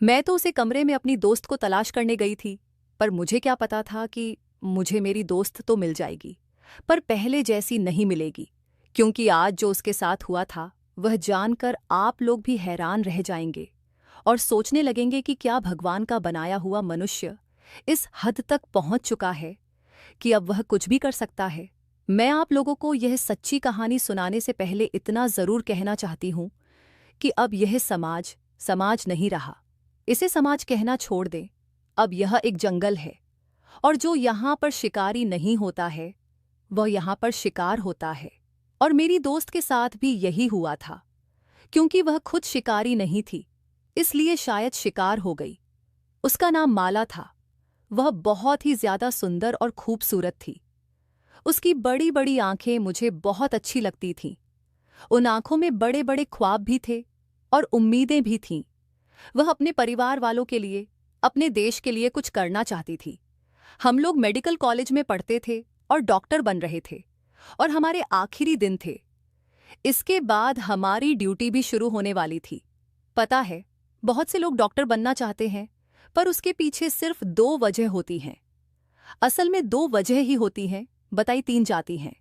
मैं तो उसे कमरे में अपनी दोस्त को तलाश करने गई थी, पर मुझे क्या पता था कि मुझे मेरी दोस्त तो मिल जाएगी, पर पहले जैसी नहीं मिलेगी। क्योंकि आज जो उसके साथ हुआ था वह जानकर आप लोग भी हैरान रह जाएंगे और सोचने लगेंगे कि क्या भगवान का बनाया हुआ मनुष्य इस हद तक पहुंच चुका है कि अब वह कुछ भी कर सकता है। मैं आप लोगों को यह सच्ची कहानी सुनाने से पहले इतना जरूर कहना चाहती हूं कि अब यह समाज समाज नहीं रहा। इसे समाज कहना छोड़ दें। अब यह एक जंगल है और जो यहाँ पर शिकारी नहीं होता है वह यहाँ पर शिकार होता है। और मेरी दोस्त के साथ भी यही हुआ था। क्योंकि वह खुद शिकारी नहीं थी, इसलिए शायद शिकार हो गई। उसका नाम माला था। वह बहुत ही ज्यादा सुंदर और खूबसूरत थी। उसकी बड़ी बड़ी आंखें मुझे बहुत अच्छी लगती थीं। उन आंखों में बड़े बड़े ख्वाब भी थे और उम्मीदें भी थीं। वह अपने परिवार वालों के लिए, अपने देश के लिए कुछ करना चाहती थी। हम लोग मेडिकल कॉलेज में पढ़ते थे और डॉक्टर बन रहे थे और हमारे आखिरी दिन थे। इसके बाद हमारी ड्यूटी भी शुरू होने वाली थी। पता है, बहुत से लोग डॉक्टर बनना चाहते हैं, पर उसके पीछे सिर्फ 2 वजह होती हैं। असल में 2 वजह ही होती हैं, बताई 3 जाती हैं।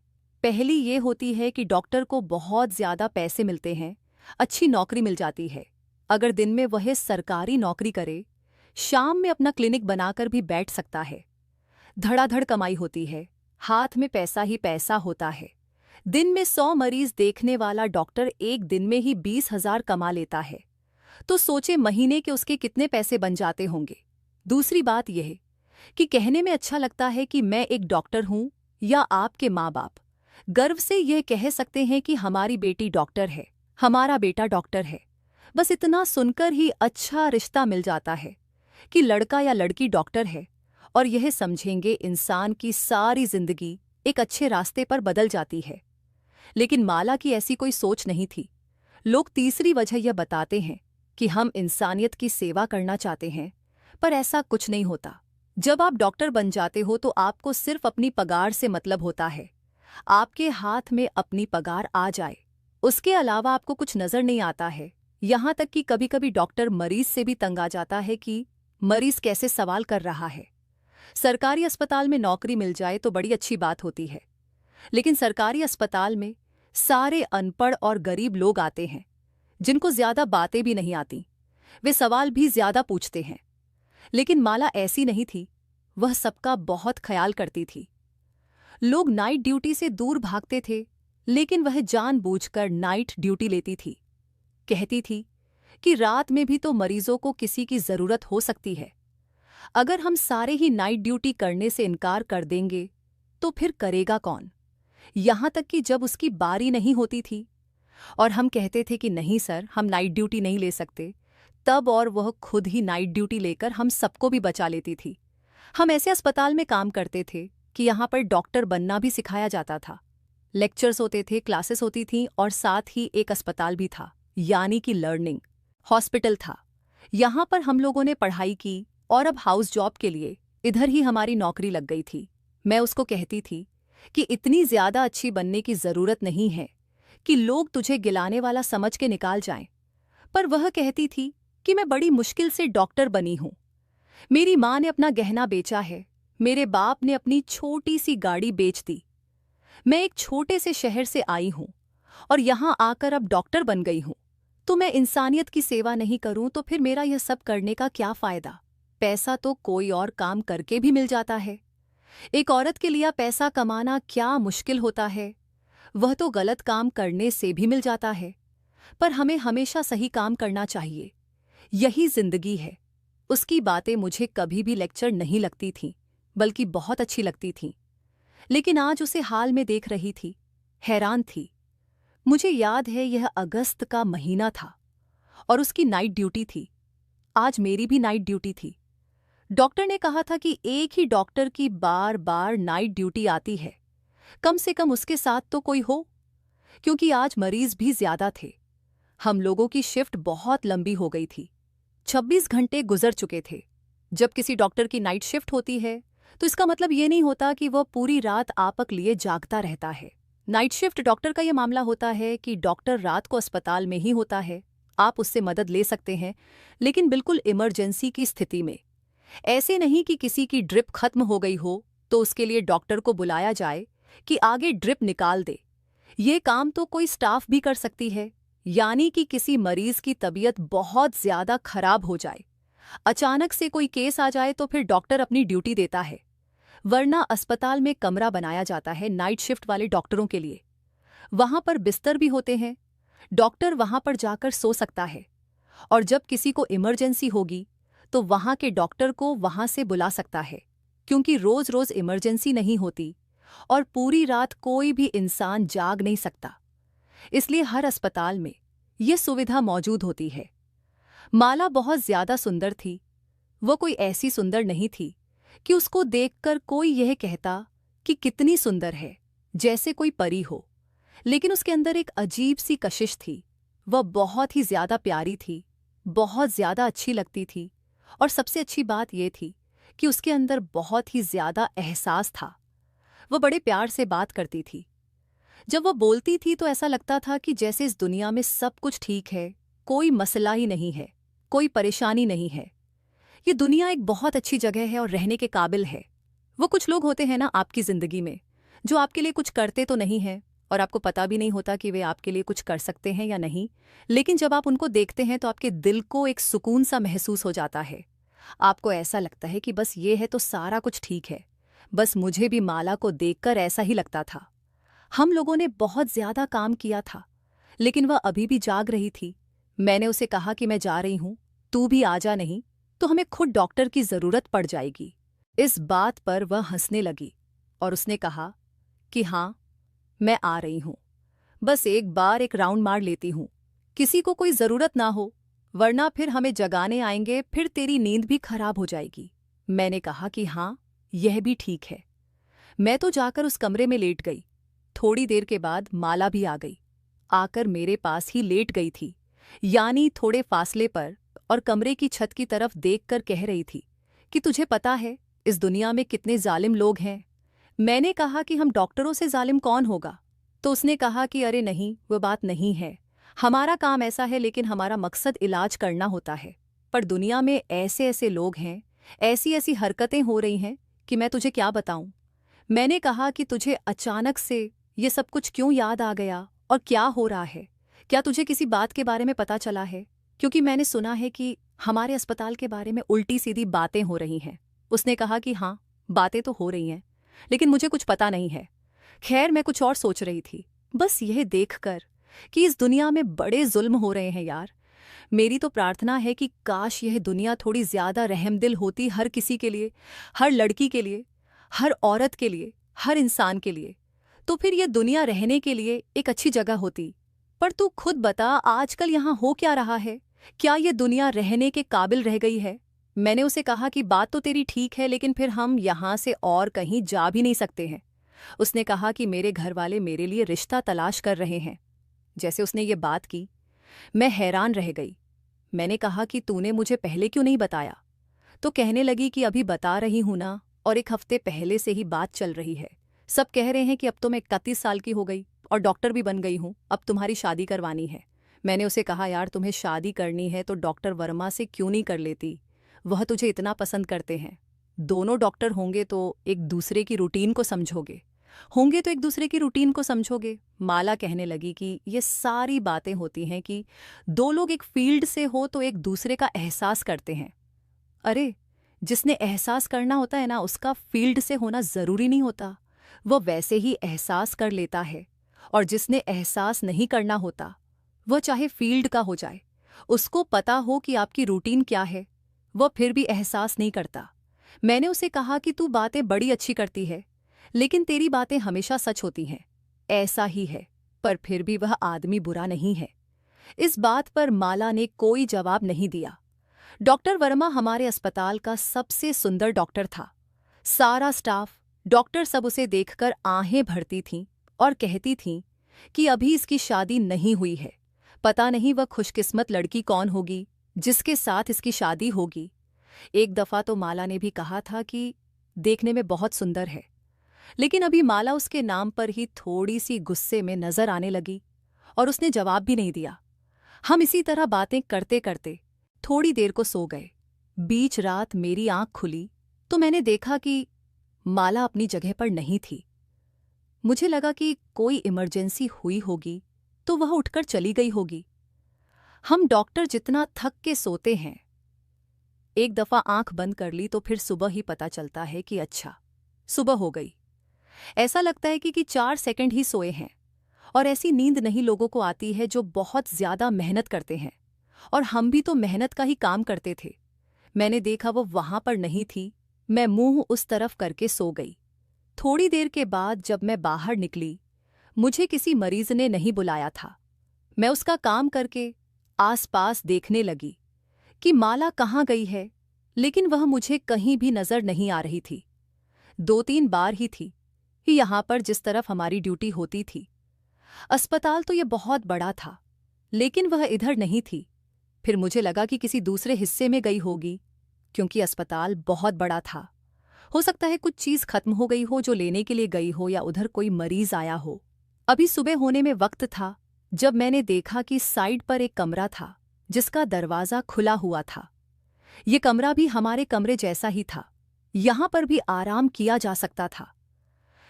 पहली ये होती है कि डॉक्टर को बहुत ज्यादा पैसे मिलते हैं, अच्छी नौकरी मिल जाती है। अगर दिन में वह सरकारी नौकरी करे, शाम में अपना क्लिनिक बनाकर भी बैठ सकता है। धड़ाधड़ कमाई होती है, हाथ में पैसा ही पैसा होता है। दिन में 100 मरीज देखने वाला डॉक्टर एक दिन में ही 20,000 कमा लेता है। तो सोचे महीने के उसके कितने पैसे बन जाते होंगे। दूसरी बात यह कि कहने में अच्छा लगता है कि मैं एक डॉक्टर हूं, या आपके माँ बाप गर्व से यह कह सकते हैं कि हमारी बेटी डॉक्टर है, हमारा बेटा डॉक्टर है। बस इतना सुनकर ही अच्छा रिश्ता मिल जाता है कि लड़का या लड़की डॉक्टर है, और यह समझेंगे इंसान की सारी जिंदगी एक अच्छे रास्ते पर बदल जाती है। लेकिन माला की ऐसी कोई सोच नहीं थी। लोग तीसरी वजह यह बताते हैं कि हम इंसानियत की सेवा करना चाहते हैं, पर ऐसा कुछ नहीं होता। जब आप डॉक्टर बन जाते हो तो आपको सिर्फ अपनी पगार से मतलब होता है। आपके हाथ में अपनी पगार आ जाए, उसके अलावा आपको कुछ नजर नहीं आता है। यहाँ तक कि कभी कभी डॉक्टर मरीज से भी तंग आ जाता है कि मरीज कैसे सवाल कर रहा है। सरकारी अस्पताल में नौकरी मिल जाए तो बड़ी अच्छी बात होती है, लेकिन सरकारी अस्पताल में सारे अनपढ़ और गरीब लोग आते हैं, जिनको ज्यादा बातें भी नहीं आती। वे सवाल भी ज्यादा पूछते हैं। लेकिन माला ऐसी नहीं थी। वह सबका बहुत ख्याल करती थी। लोग नाइट ड्यूटी से दूर भागते थे, लेकिन वह जानबूझकर नाइट ड्यूटी लेती थी। कहती थी कि रात में भी तो मरीजों को किसी की जरूरत हो सकती है। अगर हम सारे ही नाइट ड्यूटी करने से इनकार कर देंगे तो फिर करेगा कौन। यहां तक कि जब उसकी बारी नहीं होती थी और हम कहते थे कि नहीं सर, हम नाइट ड्यूटी नहीं ले सकते, तब और वह खुद ही नाइट ड्यूटी लेकर हम सबको भी बचा लेती थी। हम ऐसे अस्पताल में काम करते थे कि यहाँ पर डॉक्टर बनना भी सिखाया जाता था। लेक्चर्स होते थे, क्लासेस होती थीं, और साथ ही एक अस्पताल भी था, यानी कि लर्निंग हॉस्पिटल था। यहाँ पर हम लोगों ने पढ़ाई की और अब हाउस जॉब के लिए इधर ही हमारी नौकरी लग गई थी। मैं उसको कहती थी कि इतनी ज्यादा अच्छी बनने की जरूरत नहीं है कि लोग तुझे गिलाने वाला समझ के निकाल जाएं। पर वह कहती थी कि मैं बड़ी मुश्किल से डॉक्टर बनी हूं। मेरी माँ ने अपना गहना बेचा है, मेरे बाप ने अपनी छोटी सी गाड़ी बेच दी। मैं एक छोटे से शहर से आई हूं और यहां आकर अब डॉक्टर बन गई हूं। तो मैं इंसानियत की सेवा नहीं करूं तो फिर मेरा यह सब करने का क्या फायदा। पैसा तो कोई और काम करके भी मिल जाता है। एक औरत के लिए पैसा कमाना क्या मुश्किल होता है। वह तो गलत काम करने से भी मिल जाता है। पर हमें हमेशा सही काम करना चाहिए, यही जिंदगी है। उसकी बातें मुझे कभी भी लेक्चर नहीं लगती थीं, बल्कि बहुत अच्छी लगती थीं। लेकिन आज उसे हाल में देख रही थी, हैरान थी। मुझे याद है यह अगस्त का महीना था और उसकी नाइट ड्यूटी थी। आज मेरी भी नाइट ड्यूटी थी। डॉक्टर ने कहा था कि एक ही डॉक्टर की बार बार नाइट ड्यूटी आती है, कम से कम उसके साथ तो कोई हो, क्योंकि आज मरीज भी ज्यादा थे। हम लोगों की शिफ्ट बहुत लंबी हो गई थी। 26 घंटे गुजर चुके थे। जब किसी डॉक्टर की नाइट शिफ्ट होती है तो इसका मतलब ये नहीं होता कि वह पूरी रात आपक लिए जागता रहता है। नाइट शिफ्ट डॉक्टर का यह मामला होता है कि डॉक्टर रात को अस्पताल में ही होता है आप उससे मदद ले सकते हैं, लेकिन बिल्कुल इमरजेंसी की स्थिति में। ऐसे नहीं कि किसी की ड्रिप खत्म हो गई हो तो उसके लिए डॉक्टर को बुलाया जाए कि आगे ड्रिप निकाल दे। ये काम तो कोई स्टाफ भी कर सकती है। यानी कि किसी मरीज की तबीयत बहुत ज्यादा खराब हो जाए, अचानक से कोई केस आ जाए तो फिर डॉक्टर अपनी ड्यूटी देता है। वरना अस्पताल में कमरा बनाया जाता है नाइट शिफ्ट वाले डॉक्टरों के लिए। वहां पर बिस्तर भी होते हैं, डॉक्टर वहां पर जाकर सो सकता है। और जब किसी को इमरजेंसी होगी तो वहां के डॉक्टर को वहां से बुला सकता है, क्योंकि रोज रोज इमरजेंसी नहीं होती और पूरी रात कोई भी इंसान जाग नहीं सकता। इसलिए हर अस्पताल में ये सुविधा मौजूद होती है। माला बहुत ज्यादा सुंदर थी। वो कोई ऐसी सुंदर नहीं थी कि उसको देखकर कोई यह कहता कि कितनी सुंदर है, जैसे कोई परी हो। लेकिन उसके अंदर एक अजीब सी कशिश थी। वह बहुत ही ज्यादा प्यारी थी, बहुत ज्यादा अच्छी लगती थी। और सबसे अच्छी बात यह थी कि उसके अंदर बहुत ही ज्यादा एहसास था। वह बड़े प्यार से बात करती थी। जब वह बोलती थी तो ऐसा लगता था कि जैसे इस दुनिया में सब कुछ ठीक है, कोई मसला ही नहीं है, कोई परेशानी नहीं है। ये दुनिया एक बहुत अच्छी जगह है और रहने के काबिल है। वो कुछ लोग होते हैं ना आपकी जिंदगी में, जो आपके लिए कुछ करते तो नहीं हैं और आपको पता भी नहीं होता कि वे आपके लिए कुछ कर सकते हैं या नहीं, लेकिन जब आप उनको देखते हैं तो आपके दिल को एक सुकून सा महसूस हो जाता है। आपको ऐसा लगता है कि बस ये है तो सारा कुछ ठीक है। बस मुझे भी माला को देखकर ऐसा ही लगता था। हम लोगों ने बहुत ज्यादा काम किया था, लेकिन वह अभी भी जाग रही थी। मैंने उसे कहा कि मैं जा रही हूं, तू भी आ जा, नहीं तो हमें खुद डॉक्टर की जरूरत पड़ जाएगी। इस बात पर वह हंसने लगी और उसने कहा कि हाँ, मैं आ रही हूं। बस एक बार एक राउंड मार लेती हूं, किसी को कोई जरूरत ना हो, वरना फिर हमें जगाने आएंगे, फिर तेरी नींद भी खराब हो जाएगी। मैंने कहा कि हाँ, यह भी ठीक है। मैं तो जाकर उस कमरे में लेट गई। थोड़ी देर के बाद माला भी आ गई। आकर मेरे पास ही लेट गई थी, यानी थोड़े फासले पर, और कमरे की छत की तरफ देखकर कह रही थी कि तुझे पता है इस दुनिया में कितने जालिम लोग हैं। मैंने कहा कि हम डॉक्टरों से जालिम कौन होगा? तो उसने कहा कि अरे नहीं, वो बात नहीं है। हमारा काम ऐसा है, लेकिन हमारा मकसद इलाज करना होता है। पर दुनिया में ऐसे ऐसे लोग हैं, ऐसी ऐसी हरकतें हो रही हैं कि मैं तुझे क्या बताऊं। मैंने कहा कि तुझे अचानक से ये सब कुछ क्यों याद आ गया और क्या हो रहा है? क्या तुझे किसी बात के बारे में पता चला है? क्योंकि मैंने सुना है कि हमारे अस्पताल के बारे में उल्टी सीधी बातें हो रही हैं। उसने कहा कि हाँ, बातें तो हो रही हैं, लेकिन मुझे कुछ पता नहीं है। खैर, मैं कुछ और सोच रही थी, बस यह देखकर कि इस दुनिया में बड़े जुल्म हो रहे हैं यार। मेरी तो प्रार्थना है कि काश यह दुनिया थोड़ी ज्यादा रहमदिल होती, हर किसी के लिए, हर लड़की के लिए, हर औरत के लिए, हर इंसान के लिए। तो फिर यह दुनिया रहने के लिए एक अच्छी जगह होती। पर तू खुद बता, आजकल यहाँ हो क्या रहा है? क्या ये दुनिया रहने के काबिल रह गई है? मैंने उसे कहा कि बात तो तेरी ठीक है, लेकिन फिर हम यहाँ से और कहीं जा भी नहीं सकते हैं। उसने कहा कि मेरे घर वाले मेरे लिए रिश्ता तलाश कर रहे हैं। जैसे उसने ये बात की, मैं हैरान रह गई। मैंने कहा कि तूने मुझे पहले क्यों नहीं बताया? तो कहने लगी कि अभी बता रही हूं ना, और 1 हफ्ते पहले से ही बात चल रही है। सब कह रहे हैं कि अब तो मैं 31 साल की हो गई और डॉक्टर भी बन गई हूं, अब तुम्हारी शादी करवानी है। मैंने उसे कहा, यार तुम्हें शादी करनी है तो डॉक्टर वर्मा से क्यों नहीं कर लेती? वह तुझे इतना पसंद करते हैं। दोनों डॉक्टर होंगे तो एक दूसरे की रूटीन को समझोगे, होंगे तो एक दूसरे की रूटीन को समझोगे। माला कहने लगी कि ये सारी बातें होती हैं कि दो लोग एक फील्ड से हो तो एक दूसरे का एहसास करते हैं। अरे, जिसने एहसास करना होता है ना, उसका फील्ड से होना जरूरी नहीं होता, वह वैसे ही एहसास कर लेता है। और जिसने एहसास नहीं करना होता, वह चाहे फील्ड का हो जाए, उसको पता हो कि आपकी रूटीन क्या है, वह फिर भी एहसास नहीं करता। मैंने उसे कहा कि तू बातें बड़ी अच्छी करती है, लेकिन तेरी बातें हमेशा सच होती हैं। ऐसा ही है, पर फिर भी वह आदमी बुरा नहीं है। इस बात पर माला ने कोई जवाब नहीं दिया। डॉक्टर वर्मा हमारे अस्पताल का सबसे सुंदर डॉक्टर था। सारा स्टाफ, डॉक्टर सब उसे देखकर आहें भरती थीं और कहती थीं कि अभी इसकी शादी नहीं हुई है। पता नहीं वह खुशकिस्मत लड़की कौन होगी जिसके साथ इसकी शादी होगी। एक दफा तो माला ने भी कहा था कि देखने में बहुत सुंदर है, लेकिन अभी माला उसके नाम पर ही थोड़ी सी गुस्से में नजर आने लगी और उसने जवाब भी नहीं दिया। हम इसी तरह बातें करते करते थोड़ी देर को सो गए। बीच रात मेरी आंख खुली तो मैंने देखा कि माला अपनी जगह पर नहीं थी। मुझे लगा कि कोई इमरजेंसी हुई होगी तो वह उठकर चली गई होगी। हम डॉक्टर जितना थक के सोते हैं, एक दफा आंख बंद कर ली तो फिर सुबह ही पता चलता है कि अच्छा सुबह हो गई। ऐसा लगता है कि 4 सेकंड ही सोए हैं। और ऐसी नींद नहीं लोगों को आती है जो बहुत ज्यादा मेहनत करते हैं। और हम भी तो मेहनत का ही काम करते थे। मैंने देखा वो वहां पर नहीं थी। मैं मुंह उस तरफ करके सो गई। थोड़ी देर के बाद जब मैं बाहर निकली, मुझे किसी मरीज ने नहीं बुलाया था। मैं उसका काम करके आसपास देखने लगी कि माला कहाँ गई है, लेकिन वह मुझे कहीं भी नजर नहीं आ रही थी। 2-3 बार ही थी यहां पर जिस तरफ हमारी ड्यूटी होती थी। अस्पताल तो यह बहुत बड़ा था, लेकिन वह इधर नहीं थी। फिर मुझे लगा कि किसी दूसरे हिस्से में गई होगी, क्योंकि अस्पताल बहुत बड़ा था। हो सकता है कुछ चीज खत्म हो गई हो जो लेने के लिए गई हो, या उधर कोई मरीज आया हो। अभी सुबह होने में वक्त था जब मैंने देखा कि साइड पर एक कमरा था जिसका दरवाजा खुला हुआ था। ये कमरा भी हमारे कमरे जैसा ही था। यहां पर भी आराम किया जा सकता था,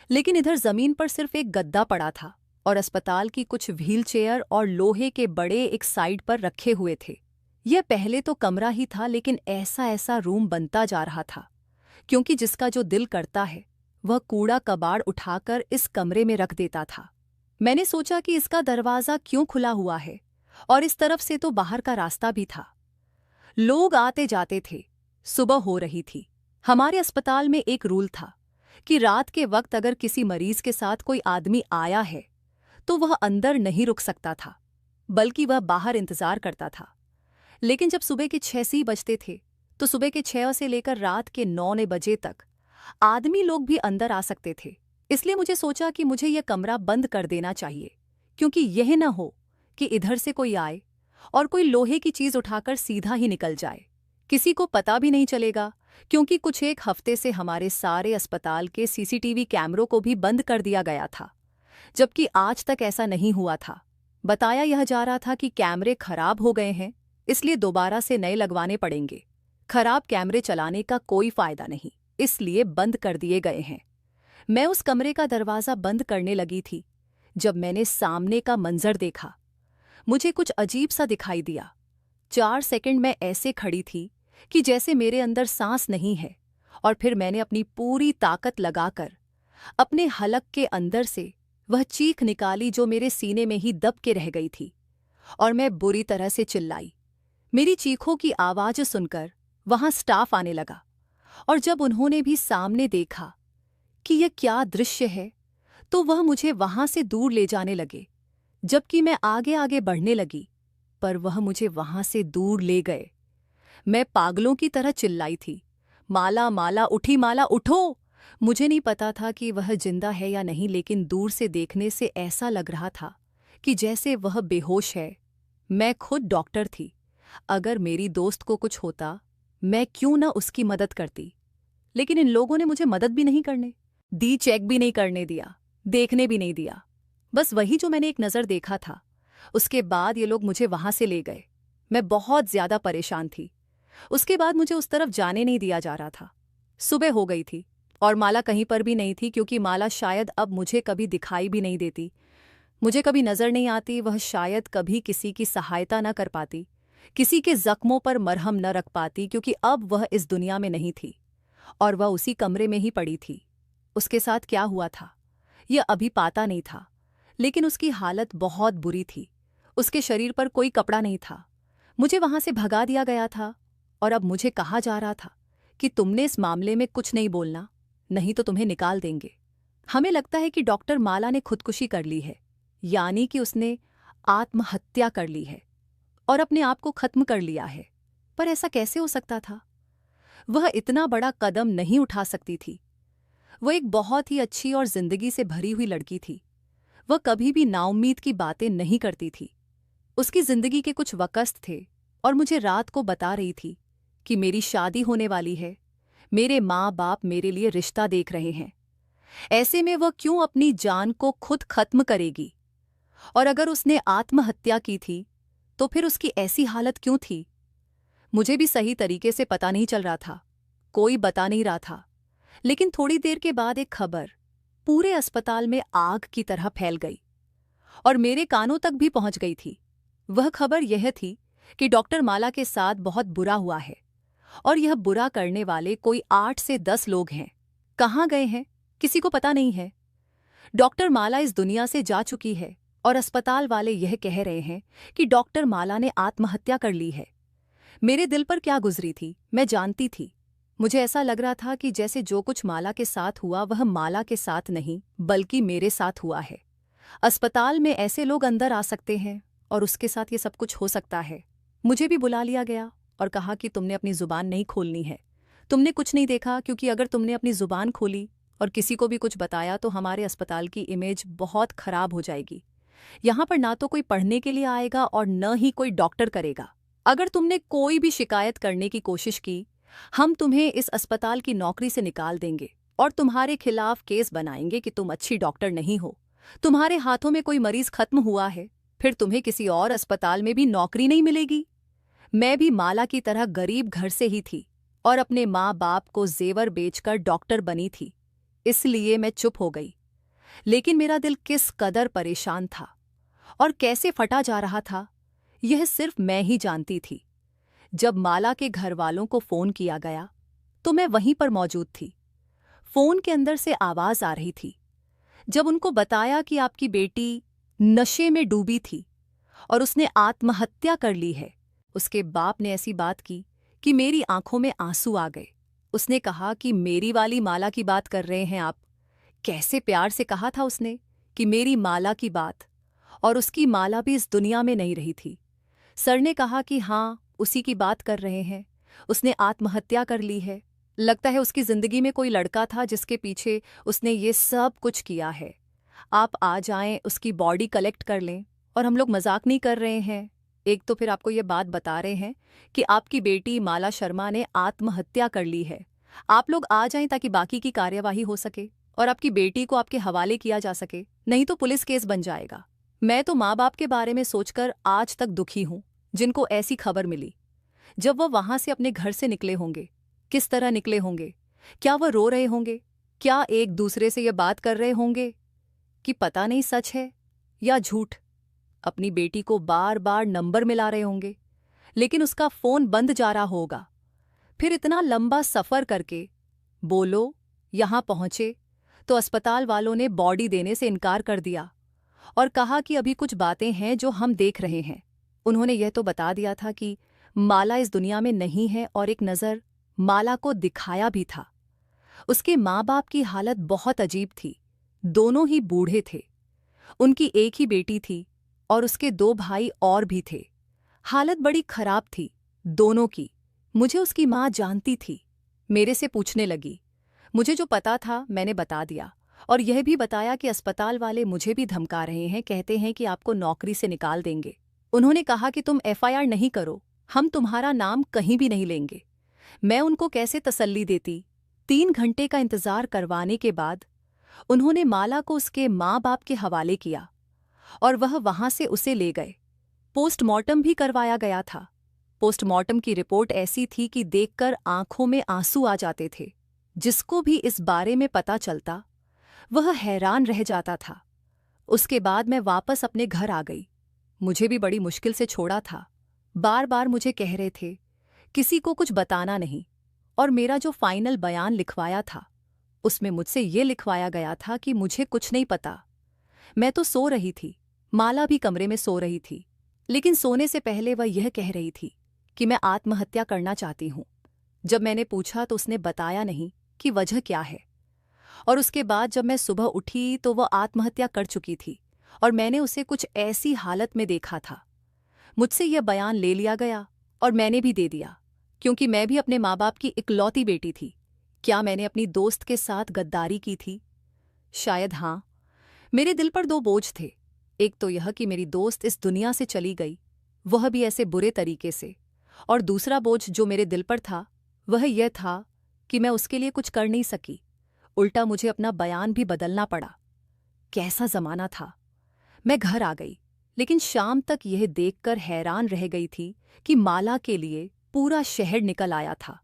लेकिन इधर जमीन पर सिर्फ एक गद्दा पड़ा था और अस्पताल की कुछ व्हीलचेयर और लोहे के बड़े एक साइड पर रखे हुए थे। यह पहले तो कमरा ही था, लेकिन ऐसा ऐसा रूम बनता जा रहा था, क्योंकि जिसका जो दिल करता है वह कूड़ा कबाड़ उठाकर इस कमरे में रख देता था। मैंने सोचा कि इसका दरवाजा क्यों खुला हुआ है, और इस तरफ से तो बाहर का रास्ता भी था। लोग आते जाते थे। सुबह हो रही थी। हमारे अस्पताल में एक रूल था कि रात के वक्त अगर किसी मरीज के साथ कोई आदमी आया है तो वह अंदर नहीं रुक सकता था, बल्कि वह बाहर इंतजार करता था। लेकिन जब सुबह के 6 बजते थे तो सुबह के 6 से लेकर रात के 9 बजे तक आदमी लोग भी अंदर आ सकते थे। इसलिए मुझे सोचा कि मुझे यह कमरा बंद कर देना चाहिए, क्योंकि यह न हो कि इधर से कोई आए और कोई लोहे की चीज उठाकर सीधा ही निकल जाए। किसी को पता भी नहीं चलेगा, क्योंकि कुछ एक हफ्ते से हमारे सारे अस्पताल के सीसीटीवी कैमरों को भी बंद कर दिया गया था, जबकि आज तक ऐसा नहीं हुआ था। बताया यह जा रहा था कि कैमरे खराब हो गए हैं, इसलिए दोबारा से नए लगवाने पड़ेंगे। खराब कैमरे चलाने का कोई फायदा नहीं, इसलिए बंद कर दिए गए हैं। मैं उस कमरे का दरवाजा बंद करने लगी थी जब मैंने सामने का मंजर देखा। मुझे कुछ अजीब सा दिखाई दिया। 4 सेकंड मैं ऐसे खड़ी थी कि जैसे मेरे अंदर सांस नहीं है, और फिर मैंने अपनी पूरी ताकत लगाकर अपने हलक के अंदर से वह चीख निकाली जो मेरे सीने में ही दब के रह गई थी, और मैं बुरी तरह से चिल्लाई। मेरी चीखों की आवाज सुनकर वहां स्टाफ आने लगा, और जब उन्होंने भी सामने देखा कि यह क्या दृश्य है, तो वह मुझे वहां से दूर ले जाने लगे। जबकि मैं आगे आगे बढ़ने लगी, पर वह मुझे वहां से दूर ले गए। मैं पागलों की तरह चिल्लाई थी, माला माला उठी, माला उठो। मुझे नहीं पता था कि वह जिंदा है या नहीं, लेकिन दूर से देखने से ऐसा लग रहा था कि जैसे वह बेहोश है। मैं खुद डॉक्टर थी। अगर मेरी दोस्त को कुछ होता, मैं क्यों न उसकी मदद करती। लेकिन इन लोगों ने मुझे मदद भी नहीं करने दी, चेक भी नहीं करने दिया, देखने भी नहीं दिया। बस वही जो मैंने एक नज़र देखा था, उसके बाद ये लोग मुझे वहां से ले गए। मैं बहुत ज्यादा परेशान थी। उसके बाद मुझे उस तरफ जाने नहीं दिया जा रहा था। सुबह हो गई थी और माला कहीं पर भी नहीं थी, क्योंकि माला शायद अब मुझे कभी दिखाई भी नहीं देती, मुझे कभी नजर नहीं आती। वह शायद कभी किसी की सहायता न कर पाती, किसी के जख्मों पर मरहम न रख पाती, क्योंकि अब वह इस दुनिया में नहीं थी और वह उसी कमरे में ही पड़ी थी। उसके साथ क्या हुआ था यह अभी पता नहीं था, लेकिन उसकी हालत बहुत बुरी थी। उसके शरीर पर कोई कपड़ा नहीं था। मुझे वहां से भगा दिया गया था, और अब मुझे कहा जा रहा था कि तुमने इस मामले में कुछ नहीं बोलना, नहीं तो तुम्हें निकाल देंगे। हमें लगता है कि डॉक्टर माला ने खुदकुशी कर ली है, यानी कि उसने आत्महत्या कर ली है और अपने आप को खत्म कर लिया है। पर ऐसा कैसे हो सकता था? वह इतना बड़ा कदम नहीं उठा सकती थी। वह एक बहुत ही अच्छी और जिंदगी से भरी हुई लड़की थी। वह कभी भी नाउम्मीद की बातें नहीं करती थी। उसकी जिंदगी के कुछ वक़्त थे, और मुझे रात को बता रही थी कि मेरी शादी होने वाली है, मेरे माँ बाप मेरे लिए रिश्ता देख रहे हैं। ऐसे में वह क्यों अपनी जान को खुद खत्म करेगी? और अगर उसने आत्महत्या की थी तो फिर उसकी ऐसी हालत क्यों थी? मुझे भी सही तरीके से पता नहीं चल रहा था, कोई बता नहीं रहा था। लेकिन थोड़ी देर के बाद एक खबर पूरे अस्पताल में आग की तरह फैल गई और मेरे कानों तक भी पहुंच गई थी। वह खबर यह थी कि डॉक्टर माला के साथ बहुत बुरा हुआ है और यह बुरा करने वाले कोई 8 से 10 लोग हैं। कहाँ गए हैं किसी को पता नहीं है। डॉक्टर माला इस दुनिया से जा चुकी है और अस्पताल वाले यह कह रहे हैं कि डॉक्टर माला ने आत्महत्या कर ली है। मेरे दिल पर क्या गुजरी थी मैं जानती थी। मुझे ऐसा लग रहा था कि जैसे जो कुछ माला के साथ हुआ वह माला के साथ नहीं बल्कि मेरे साथ हुआ है। अस्पताल में ऐसे लोग अंदर आ सकते हैं और उसके साथ ये सब कुछ हो सकता है। मुझे भी बुला लिया गया और कहा कि तुमने अपनी जुबान नहीं खोलनी है। तुमने कुछ नहीं देखा, क्योंकि अगर तुमने अपनी जुबान खोली और किसी को भी कुछ बताया तो हमारे अस्पताल की इमेज बहुत खराब हो जाएगी। यहाँ पर ना तो कोई पढ़ने के लिए आएगा और न ही कोई डॉक्टर करेगा। अगर तुमने कोई भी शिकायत करने की कोशिश की, हम तुम्हें इस अस्पताल की नौकरी से निकाल देंगे और तुम्हारे खिलाफ केस बनाएंगे कि तुम अच्छी डॉक्टर नहीं हो। तुम्हारे हाथों में कोई मरीज खत्म हुआ है, फिर तुम्हें किसी और अस्पताल में भी नौकरी नहीं मिलेगी। मैं भी माला की तरह गरीब घर से ही थी और अपने माँ बाप को जेवर बेचकर डॉक्टर बनी थी, इसलिए मैं चुप हो गई। लेकिन मेरा दिल किस कदर परेशान था और कैसे फटा जा रहा था, यह सिर्फ मैं ही जानती थी। जब माला के घर वालों को फोन किया गया तो मैं वहीं पर मौजूद थी। फोन के अंदर से आवाज आ रही थी। जब उनको बताया कि आपकी बेटी नशे में डूबी थी और उसने आत्महत्या कर ली है, उसके बाप ने ऐसी बात की कि मेरी आंखों में आंसू आ गए। उसने कहा कि मेरी वाली माला की बात कर रहे हैं आप। कैसे प्यार से कहा था उसने कि मेरी माला की बात, और उसकी माला भी इस दुनिया में नहीं रही थी। सर ने कहा कि हाँ, उसी की बात कर रहे हैं, उसने आत्महत्या कर ली है। लगता है उसकी जिंदगी में कोई लड़का था जिसके पीछे उसने ये सब कुछ किया है। आप आ जाएं, उसकी बॉडी कलेक्ट कर लें। और हम लोग मजाक नहीं कर रहे हैं। एक तो फिर आपको ये बात बता रहे हैं कि आपकी बेटी माला शर्मा ने आत्महत्या कर ली है। आप लोग आ जाएं ताकि बाकी की कार्यवाही हो सके और आपकी बेटी को आपके हवाले किया जा सके, नहीं तो पुलिस केस बन जाएगा। मैं तो माँ बाप के बारे में सोचकर आज तक दुखी हूँ, जिनको ऐसी खबर मिली। जब वह वहां से अपने घर से निकले होंगे, किस तरह निकले होंगे? क्या वह रो रहे होंगे? क्या एक दूसरे से यह बात कर रहे होंगे कि पता नहीं सच है या झूठ? अपनी बेटी को बार बार नंबर मिला रहे होंगे, लेकिन उसका फोन बंद जा रहा होगा। फिर इतना लंबा सफर करके बोलो यहां पहुंचे तो अस्पताल वालों ने बॉडी देने से इनकार कर दिया और कहा कि अभी कुछ बातें हैं जो हम देख रहे हैं। उन्होंने यह तो बता दिया था कि माला इस दुनिया में नहीं है और एक नज़र माला को दिखाया भी था। उसके माँ बाप की हालत बहुत अजीब थी। दोनों ही बूढ़े थे। उनकी एक ही बेटी थी और उसके 2 भाई और भी थे। हालत बड़ी खराब थी दोनों की। मुझे उसकी माँ जानती थी। मेरे से पूछने लगी। मुझे जो पता था मैंने बता दिया और यह भी बताया कि अस्पताल वाले मुझे भी धमका रहे हैं, कहते हैं कि आपको नौकरी से निकाल देंगे। उन्होंने कहा कि तुम एफआईआर नहीं करो, हम तुम्हारा नाम कहीं भी नहीं लेंगे। मैं उनको कैसे तसल्ली देती? 3 घंटे का इंतजार करवाने के बाद उन्होंने माला को उसके माँ बाप के हवाले किया और वह वहां से उसे ले गए। पोस्टमार्टम भी करवाया गया था। पोस्टमार्टम की रिपोर्ट ऐसी थी कि देखकर आंखों में आंसू आ जाते थे। जिसको भी इस बारे में पता चलता वह हैरान रह जाता था। उसके बाद मैं वापस अपने घर आ गई। मुझे भी बड़ी मुश्किल से छोड़ा था। बार बार मुझे कह रहे थे किसी को कुछ बताना नहीं, और मेरा जो फाइनल बयान लिखवाया था उसमें मुझसे ये लिखवाया गया था कि मुझे कुछ नहीं पता। मैं तो सो रही थी, माला भी कमरे में सो रही थी, लेकिन सोने से पहले वह यह कह रही थी कि मैं आत्महत्या करना चाहती हूँ। जब मैंने पूछा तो उसने बताया नहीं कि वजह क्या है। और उसके बाद जब मैं सुबह उठी तो वह आत्महत्या कर चुकी थी और मैंने उसे कुछ ऐसी हालत में देखा था। मुझसे यह बयान ले लिया गया और मैंने भी दे दिया, क्योंकि मैं भी अपने माँ बाप की इकलौती बेटी थी। क्या मैंने अपनी दोस्त के साथ गद्दारी की थी? शायद हाँ। मेरे दिल पर 2 बोझ थे। एक तो यह कि मेरी दोस्त इस दुनिया से चली गई, वह भी ऐसे बुरे तरीके से, और दूसरा बोझ जो मेरे दिल पर था वह यह था कि मैं उसके लिए कुछ कर नहीं सकी। उल्टा मुझे अपना बयान भी बदलना पड़ा। कैसा जमाना था। मैं घर आ गई। लेकिन शाम तक यह देखकर हैरान रह गई थी कि माला के लिए पूरा शहर निकल आया था।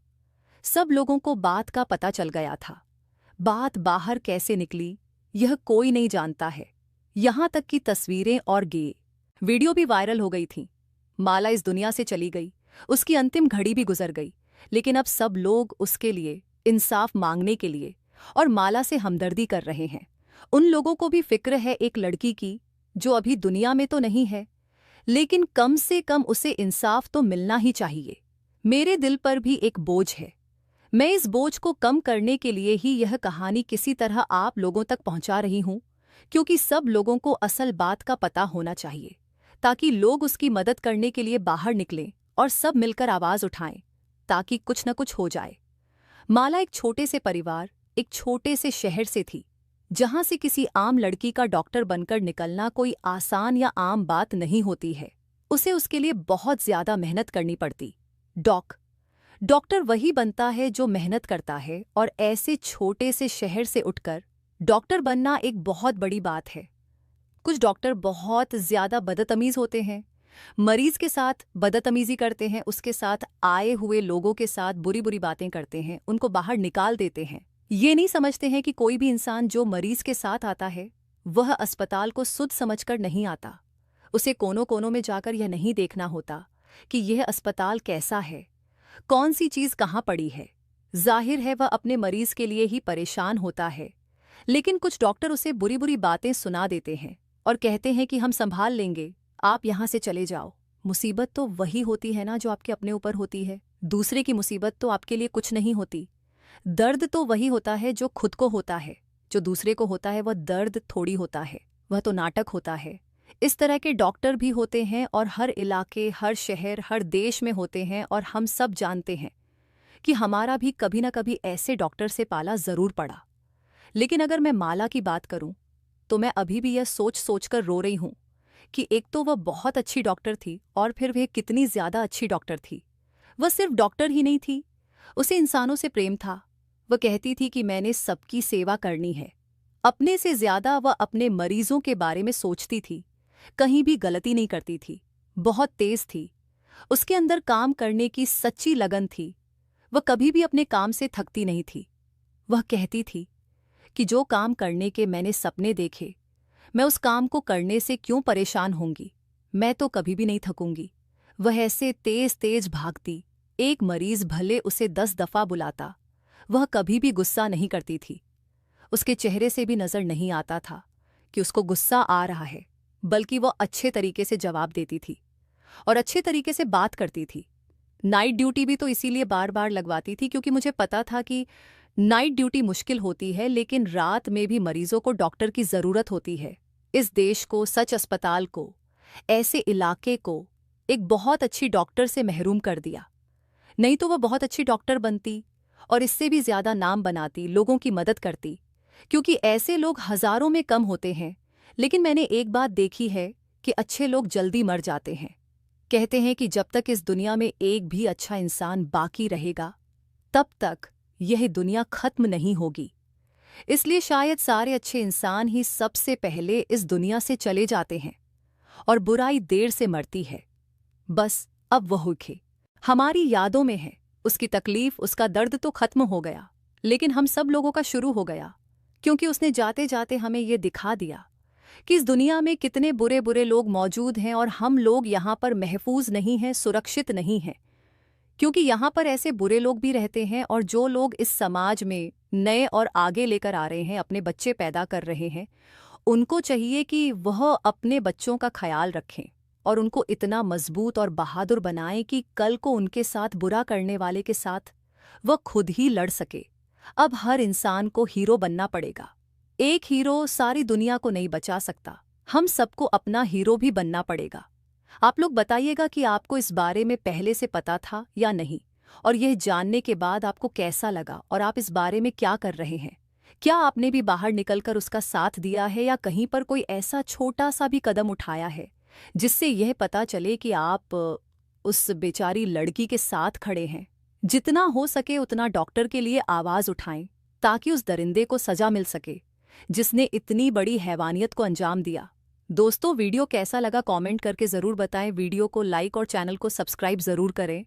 सब लोगों को बात का पता चल गया था। बात बाहर कैसे निकली यह कोई नहीं जानता है। यहाँ तक कि तस्वीरें और वीडियो भी वायरल हो गई थीं। माला इस दुनिया से चली गई, उसकी अंतिम घड़ी भी गुजर गई, लेकिन अब सब लोग उसके लिए इंसाफ मांगने के लिए और माला से हमदर्दी कर रहे हैं। उन लोगों को भी फिक्र है एक लड़की की जो अभी दुनिया में तो नहीं है, लेकिन कम से कम उसे इंसाफ तो मिलना ही चाहिए। मेरे दिल पर भी एक बोझ है। मैं इस बोझ को कम करने के लिए ही यह कहानी किसी तरह आप लोगों तक पहुंचा रही हूं, क्योंकि सब लोगों को असल बात का पता होना चाहिए, ताकि लोग उसकी मदद करने के लिए बाहर निकलें और सब मिलकर आवाज उठाएं, ताकि कुछ न कुछ हो जाए। माला एक छोटे से परिवार, एक छोटे से शहर से थी, जहां से किसी आम लड़की का डॉक्टर बनकर निकलना कोई आसान या आम बात नहीं होती है। उसे उसके लिए बहुत ज्यादा मेहनत करनी पड़ती। डॉक्टर वही बनता है जो मेहनत करता है, और ऐसे छोटे से शहर से उठकर डॉक्टर बनना एक बहुत बड़ी बात है। कुछ डॉक्टर बहुत ज्यादा बदतमीज होते हैं, मरीज के साथ बदतमीजी करते हैं, उसके साथ आए हुए लोगों के साथ बुरी बुरी बातें करते हैं, उनको बाहर निकाल देते हैं। ये नहीं समझते हैं कि कोई भी इंसान जो मरीज के साथ आता है वह अस्पताल को सुध समझकर नहीं आता। उसे कोनों कोनों में जाकर यह नहीं देखना होता कि यह अस्पताल कैसा है, कौन सी चीज कहाँ पड़ी है। जाहिर है वह अपने मरीज के लिए ही परेशान होता है, लेकिन कुछ डॉक्टर उसे बुरी बुरी बातें सुना देते हैं और कहते हैं कि हम संभाल लेंगे, आप यहाँ से चले जाओ। मुसीबत तो वही होती है ना जो आपके अपने ऊपर होती है। दूसरे की मुसीबत तो आपके लिए कुछ नहीं होती। दर्द तो वही होता है जो खुद को होता है, जो दूसरे को होता है वह दर्द थोड़ी होता है, वह तो नाटक होता है। इस तरह के डॉक्टर भी होते हैं और हर इलाके, हर शहर, हर देश में होते हैं, और हम सब जानते हैं कि हमारा भी कभी न कभी ऐसे डॉक्टर से पाला जरूर पड़ा। लेकिन अगर मैं माला की बात करूं तो मैं अभी भी यह सोच सोच कर रो रही हूं कि एक तो वह बहुत अच्छी डॉक्टर थी, और फिर वह कितनी ज्यादा अच्छी डॉक्टर थी। वह सिर्फ डॉक्टर ही नहीं थी, उसे इंसानों से प्रेम था। वह कहती थी कि मैंने सबकी सेवा करनी है। अपने से ज्यादा वह अपने मरीजों के बारे में सोचती थी, कहीं भी गलती नहीं करती थी, बहुत तेज थी, उसके अंदर काम करने की सच्ची लगन थी। वह कभी भी अपने काम से थकती नहीं थी। वह कहती थी कि जो काम करने के मैंने सपने देखे, मैं उस काम को करने से क्यों परेशान होंगी, मैं तो कभी भी नहीं थकूंगी। वह ऐसे तेज तेज भागती, एक मरीज भले उसे 10 दफा बुलाता, वह कभी भी गुस्सा नहीं करती थी। उसके चेहरे से भी नजर नहीं आता था कि उसको गुस्सा आ रहा है, बल्कि वह अच्छे तरीके से जवाब देती थी और अच्छे तरीके से बात करती थी। नाइट ड्यूटी भी तो इसीलिए बार बार लगवाती थी, क्योंकि मुझे पता था कि नाइट ड्यूटी मुश्किल होती है, लेकिन रात में भी मरीजों को डॉक्टर की जरूरत होती है। इस देश को, सच अस्पताल को, ऐसे इलाके को एक बहुत अच्छी डॉक्टर से महरूम कर दिया। नहीं तो वह बहुत अच्छी डॉक्टर बनती और इससे भी ज्यादा नाम बनाती, लोगों की मदद करती, क्योंकि ऐसे लोग हजारों में कम होते हैं। लेकिन मैंने एक बात देखी है कि अच्छे लोग जल्दी मर जाते हैं। कहते हैं कि जब तक इस दुनिया में एक भी अच्छा इंसान बाकी रहेगा, तब तक यह दुनिया खत्म नहीं होगी। इसलिए शायद सारे अच्छे इंसान ही सबसे पहले इस दुनिया से चले जाते हैं और बुराई देर से मरती है। बस अब वह हुखे हमारी यादों में है। उसकी तकलीफ, उसका दर्द तो खत्म हो गया, लेकिन हम सब लोगों का शुरू हो गया, क्योंकि उसने जाते जाते हमें ये दिखा दिया कि इस दुनिया में कितने बुरे बुरे लोग मौजूद हैं और हम लोग यहाँ पर महफूज नहीं हैं, सुरक्षित नहीं हैं। क्योंकि यहाँ पर ऐसे बुरे लोग भी रहते हैं, और जो लोग इस समाज में नए और आगे लेकर आ रहे हैं, अपने बच्चे पैदा कर रहे हैं, उनको चाहिए कि वह अपने बच्चों का ख्याल रखें और उनको इतना मजबूत और बहादुर बनाएं कि कल को उनके साथ बुरा करने वाले के साथ वह खुद ही लड़ सके। अब हर इंसान को हीरो बनना पड़ेगा। एक हीरो सारी दुनिया को नहीं बचा सकता, हम सबको अपना हीरो भी बनना पड़ेगा। आप लोग बताइएगा कि आपको इस बारे में पहले से पता था या नहीं, और यह जानने के बाद आपको कैसा लगा और आप इस बारे में क्या कर रहे हैं। क्या आपने भी बाहर निकलकर उसका साथ दिया है, या कहीं पर कोई ऐसा छोटा सा भी कदम उठाया है जिससे यह पता चले कि आप उस बेचारी लड़की के साथ खड़े हैं। जितना हो सके उतना डॉक्टर के लिए आवाज उठाएं, ताकि उस दरिंदे को सजा मिल सके जिसने इतनी बड़ी हैवानियत को अंजाम दिया। दोस्तों वीडियो कैसा लगा कमेंट करके ज़रूर बताएं। वीडियो को लाइक और चैनल को सब्सक्राइब ज़रूर करें।